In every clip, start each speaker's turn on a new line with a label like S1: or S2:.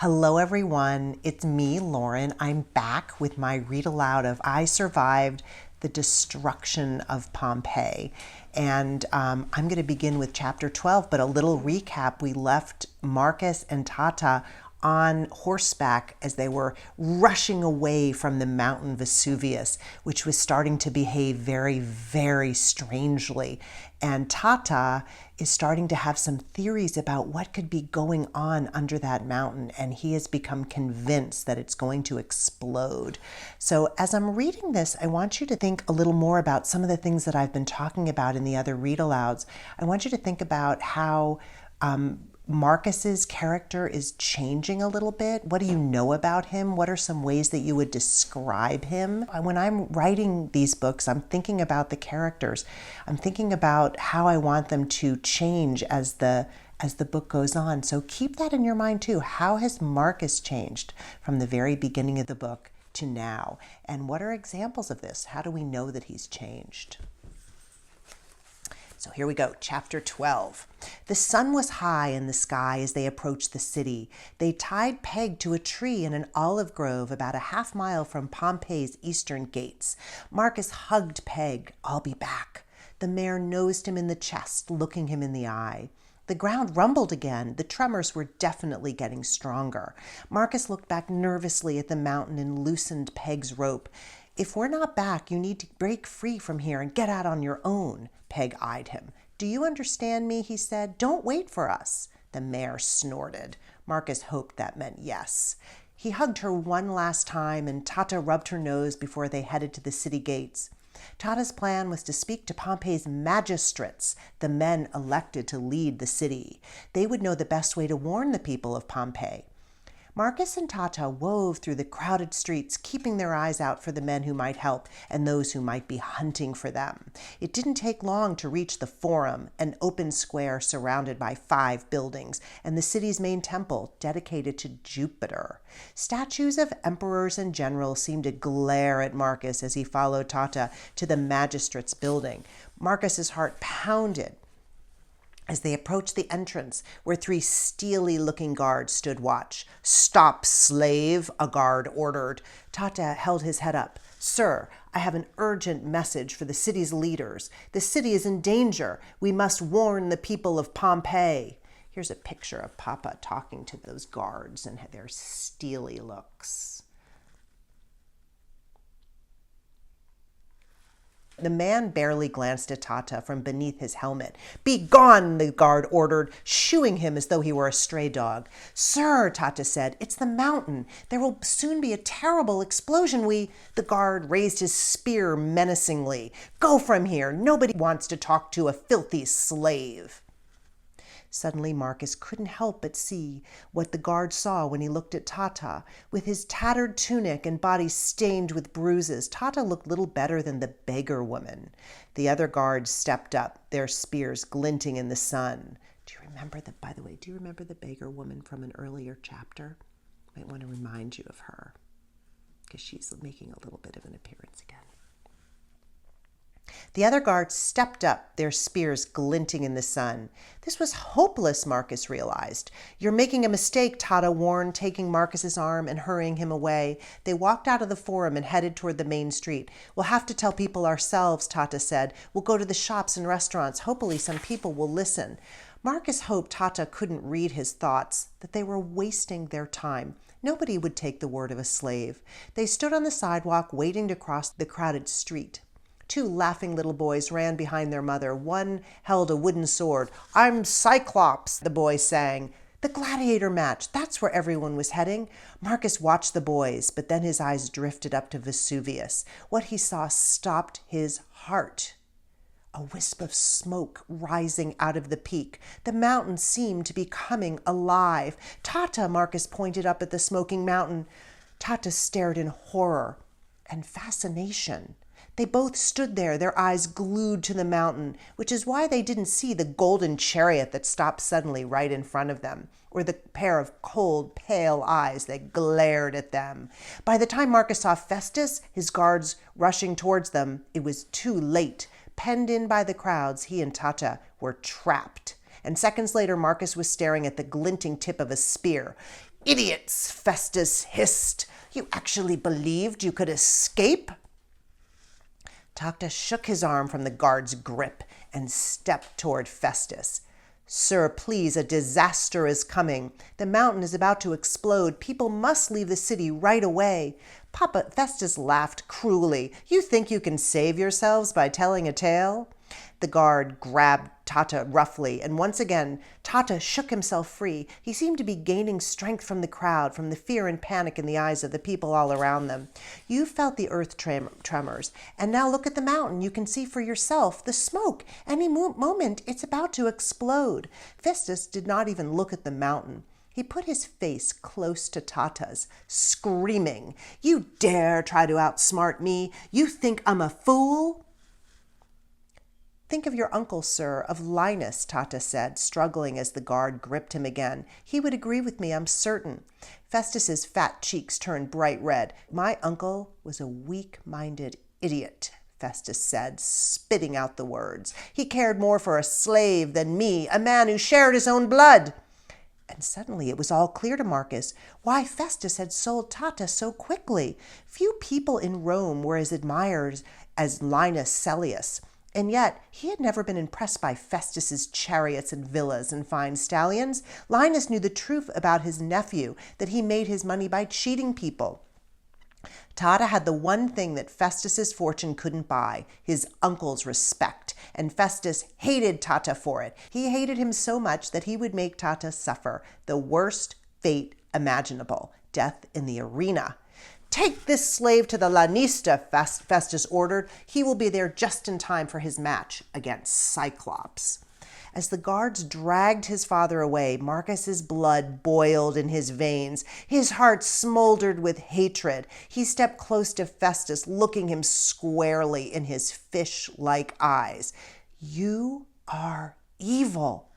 S1: Hello everyone, it's me, Lauren. I'm back with my read aloud of I Survived the Destruction of Pompeii. And I'm going to begin with chapter 12, but a little recap. We left Marcus and Tata on horseback as they were rushing away from the mountain Vesuvius, which was starting to behave very, very strangely. And Tata is starting to have some theories about what could be going on under that mountain, and he has become convinced that it's going to explode. So as I'm reading this, I want you to think a little more about some of the things that I've been talking about in the other read-alouds. I want you to think about how Marcus's character is changing a little bit. What do you know about him? What are some ways that you would describe him? When I'm writing these books, I'm thinking about the characters. I'm thinking about how I want them to change as the book goes on. So keep that in your mind too. How has Marcus changed from the very beginning of the book to now? And what are examples of this? How do we know that he's changed? So here we go, chapter 12. The sun was high in the sky as they approached the city. They tied Peg to a tree in an olive grove about a half mile from Pompeii's eastern gates. Marcus hugged Peg. "I'll be back." The mare nosed him in the chest, looking him in the eye. The ground rumbled again. The tremors were definitely getting stronger. Marcus looked back nervously at the mountain and loosened Peg's rope. "If we're not back, you need to break free from here and get out on your own." Peg eyed him. "Do you understand me?" he said. "Don't wait for us." The mare snorted. Marcus hoped that meant yes. He hugged her one last time, and Tata rubbed her nose before they headed to the city gates. Tata's plan was to speak to Pompeii's magistrates, the men elected to lead the city. They would know the best way to warn the people of Pompeii. Marcus and Tata wove through the crowded streets, keeping their eyes out for the men who might help and those who might be hunting for them. It didn't take long to reach the Forum, an open square surrounded by 5 buildings, and the city's main temple, dedicated to Jupiter. Statues of emperors and generals seemed to glare at Marcus as he followed Tata to the magistrates' building. Marcus's heart pounded as they approached the entrance, where 3 steely-looking guards stood watch. "Stop, slave," a guard ordered. Tata held his head up. "Sir, I have an urgent message for the city's leaders. The city is in danger. We must warn the people of Pompeii." Here's a picture of Papa talking to those guards and their steely looks. The man barely glanced at Tata from beneath his helmet. "Be gone," the guard ordered, shooing him as though he were a stray dog. "Sir," Tata said, "it's the mountain. There will soon be a terrible explosion. The guard raised his spear menacingly. "Go from here. Nobody wants to talk to a filthy slave." Suddenly Marcus couldn't help but see what the guard saw when he looked at Tata. With his tattered tunic and body stained with bruises, Tata looked little better than the beggar woman. The other guards stepped up, their spears glinting in the sun. Do you remember the beggar woman from an earlier chapter? I might want to remind you of her, because she's making a little bit of an appearance again. The other guards stepped up, their spears glinting in the sun. This was hopeless, Marcus realized. "You're making a mistake," Tata warned, taking Marcus's arm and hurrying him away. They walked out of the Forum and headed toward the main street. "We'll have to tell people ourselves," Tata said. "We'll go to the shops and restaurants. Hopefully some people will listen." Marcus hoped Tata couldn't read his thoughts, that they were wasting their time. Nobody would take the word of a slave. They stood on the sidewalk waiting to cross the crowded street. 2 laughing little boys ran behind their mother. One held a wooden sword. "I'm Cyclops," the boy sang. The gladiator match, that's where everyone was heading. Marcus watched the boys, but then his eyes drifted up to Vesuvius. What he saw stopped his heart. A wisp of smoke rising out of the peak. The mountain seemed to be coming alive. "Tata," Marcus pointed up at the smoking mountain. Tata stared in horror and fascination. They both stood there, their eyes glued to the mountain, which is why they didn't see the golden chariot that stopped suddenly right in front of them, or the pair of cold, pale eyes that glared at them. By the time Marcus saw Festus, his guards rushing towards them, it was too late. Penned in by the crowds, he and Tata were trapped. And seconds later, Marcus was staring at the glinting tip of a spear. idiots, Festus hissed. You actually believed you could escape? Tata shook his arm from the guard's grip and stepped toward Festus. Sir, please, a disaster is coming. The mountain is about to explode. People must leave the city right away. Papa, Festus laughed cruelly. You think you can save yourselves by telling a tale? The guard grabbed Tata roughly, and once again, Tata shook himself free. He seemed to be gaining strength from the crowd, from the fear and panic in the eyes of the people all around them. You felt the earth tremors, and now look at the mountain. You can see for yourself the smoke. Any moment, it's about to explode. Festus did not even look at the mountain. He put his face close to Tata's, screaming, You dare try to outsmart me? You think I'm a fool? Think of your uncle, sir, of Linus, Tata said, struggling as the guard gripped him again. He would agree with me, I'm certain. Festus's fat cheeks turned bright red. My uncle was a weak-minded idiot, Festus said, spitting out the words. He cared more for a slave than me, a man who shared his own blood. And suddenly it was all clear to Marcus why Festus had sold Tata so quickly. Few people in Rome were as admired as Linus Cellius. And yet, he had never been impressed by Festus's chariots and villas and fine stallions. Linus knew the truth about his nephew, that he made his money by cheating people. Tata had the one thing that Festus's fortune couldn't buy, his uncle's respect, and Festus hated Tata for it. He hated him so much that he would make Tata suffer the worst fate imaginable, death in the arena. Take this slave to the lanista, Festus ordered. He will be there just in time for his match against Cyclops. As the guards dragged his father away, Marcus's blood boiled in his veins. His heart smoldered with hatred. He stepped close to Festus, looking him squarely in his fish-like eyes. You are evil.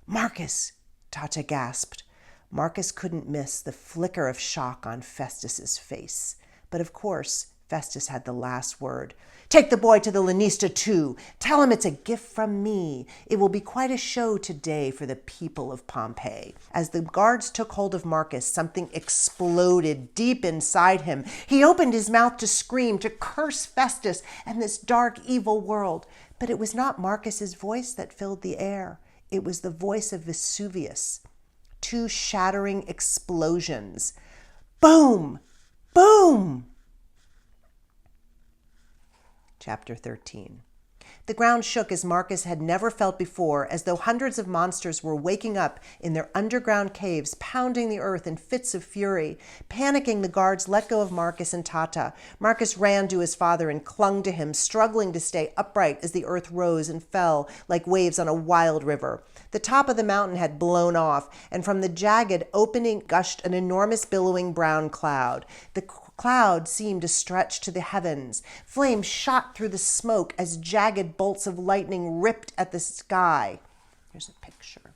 S1: Marcus, Tata gasped. Marcus couldn't miss the flicker of shock on Festus's face. But of course, Festus had the last word. Take the boy to the lanista too. Tell him it's a gift from me. It will be quite a show today for the people of Pompeii. As the guards took hold of Marcus, something exploded deep inside him. He opened his mouth to scream, to curse Festus and this dark, evil world. But it was not Marcus's voice that filled the air. It was the voice of Vesuvius. Two shattering explosions. Boom! Boom! Chapter 13. The ground shook as Marcus had never felt before, as though hundreds of monsters were waking up in their underground caves, pounding the earth in fits of fury. Panicking, the guards let go of Marcus and Tata. Marcus ran to his father and clung to him, struggling to stay upright as the earth rose and fell like waves on a wild river. The top of the mountain had blown off, and from the jagged opening gushed an enormous billowing brown cloud. The cloud seemed to stretch to the heavens. Flames shot through the smoke as jagged bolts of lightning ripped at the sky. Here's a picture.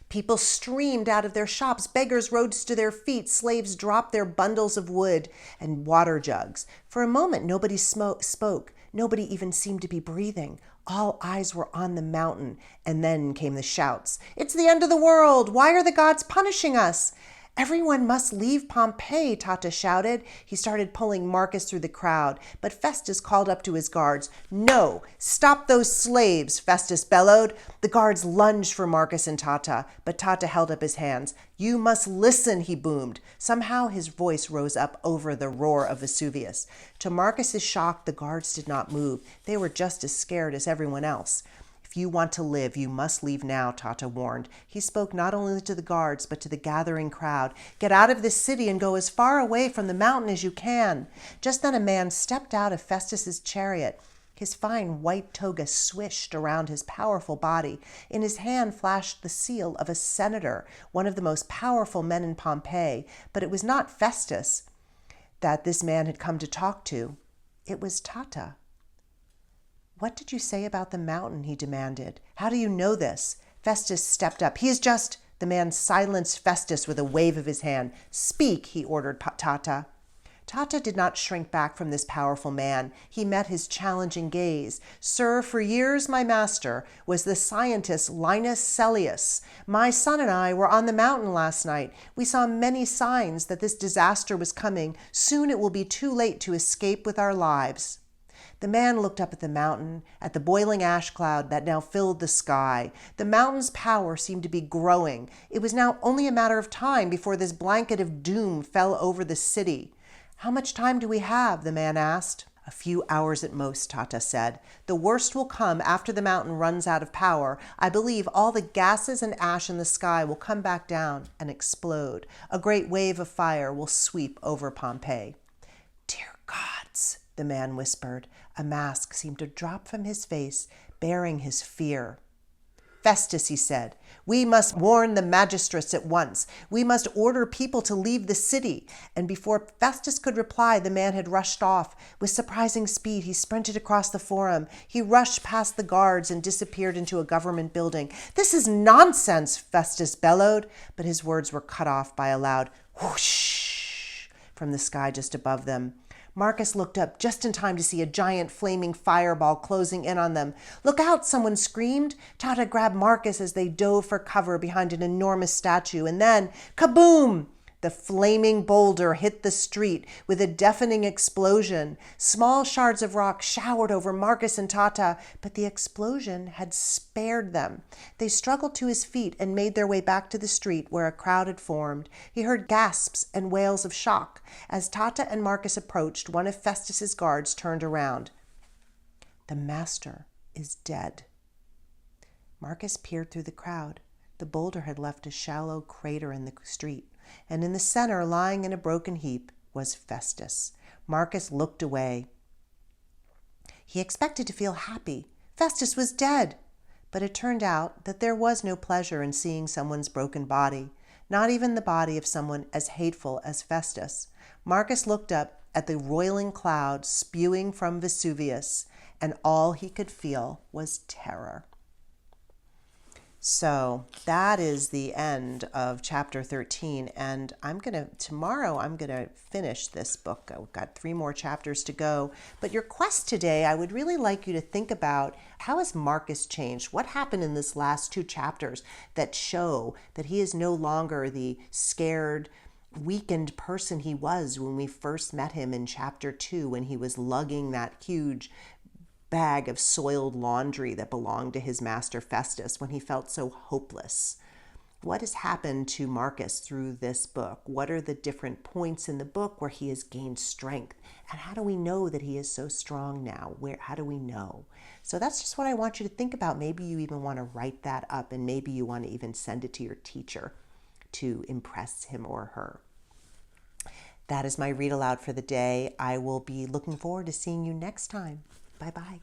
S1: People streamed out of their shops. Beggars rose to their feet. Slaves dropped their bundles of wood and water jugs. For a moment, nobody spoke. Nobody even seemed to be breathing. All eyes were on the mountain, and then came the shouts. It's the end of the world! Why are the gods punishing us? Everyone must leave Pompeii, Tata shouted. He started pulling Marcus through the crowd, but Festus called up to his guards. No! Stop those slaves, Festus bellowed. The guards lunged for Marcus and Tata, but Tata held up his hands. You must listen, he boomed. Somehow his voice rose up over the roar of Vesuvius. To Marcus's shock, the guards did not move. They were just as scared as everyone else. If you want to live, you must leave now, Tata warned. He spoke not only to the guards, but to the gathering crowd. Get out of this city and go as far away from the mountain as you can. Just then a man stepped out of Festus's chariot. His fine white toga swished around his powerful body. In his hand flashed the seal of a senator, one of the most powerful men in Pompeii. But it was not Festus that this man had come to talk to. It was Tata. What did you say about the mountain? He demanded. How do you know this? Festus stepped up. He is just... The man silenced Festus with a wave of his hand. Speak, he ordered Tata. Tata did not shrink back from this powerful man. He met his challenging gaze. "Sir, for years my master was the scientist Linus Cellius. My son and I were on the mountain last night. We saw many signs that this disaster was coming. Soon it will be too late to escape with our lives." The man looked up at the mountain, at the boiling ash cloud that now filled the sky. The mountain's power seemed to be growing. It was now only a matter of time before this blanket of doom fell over the city. "How much time do we have?" the man asked. "A few hours at most," Tata said. "The worst will come after the mountain runs out of power. I believe all the gases and ash in the sky will come back down and explode. A great wave of fire will sweep over Pompeii." "Dear gods," the man whispered. A mask seemed to drop from his face, bearing his fear. "Festus," he said, "we must warn the magistrates at once. We must order people to leave the city." And before Festus could reply, the man had rushed off. With surprising speed, he sprinted across the forum. He rushed past the guards and disappeared into a government building. "This is nonsense," Festus bellowed, but his words were cut off by a loud whoosh from the sky just above them. Marcus looked up just in time to see a giant flaming fireball closing in on them. "Look out!" someone screamed. Tata grabbed Marcus as they dove for cover behind an enormous statue, and then, kaboom! The flaming boulder hit the street with a deafening explosion. Small shards of rock showered over Marcus and Tata, but the explosion had spared them. They struggled to his feet and made their way back to the street where a crowd had formed. He heard gasps and wails of shock. As Tata and Marcus approached, one of Festus's guards turned around. "The master is dead." Marcus peered through the crowd. The boulder had left a shallow crater in the street, and in the center, lying in a broken heap, was Festus. Marcus looked away. He expected to feel happy. Festus was dead. But it turned out that there was no pleasure in seeing someone's broken body, not even the body of someone as hateful as Festus. Marcus looked up at the roiling cloud spewing from Vesuvius, and all he could feel was terror. So that is the end of chapter 13, and tomorrow I'm going to finish this book. I've got 3 more chapters to go. But your quest today, I would really like you to think about, how has Marcus changed? What happened in this last 2 chapters that show that he is no longer the scared, weakened person he was when we first met him in chapter 2, when he was lugging that huge bag of soiled laundry that belonged to his master Festus, when he felt so hopeless. What has happened to Marcus through this book? What are the different points in the book where he has gained strength? And how do we know that he is so strong now? How do we know? So that's just what I want you to think about. Maybe you even want to write that up, and maybe you want to even send it to your teacher to impress him or her. That is my read aloud for the day. I will be looking forward to seeing you next time. Bye-bye.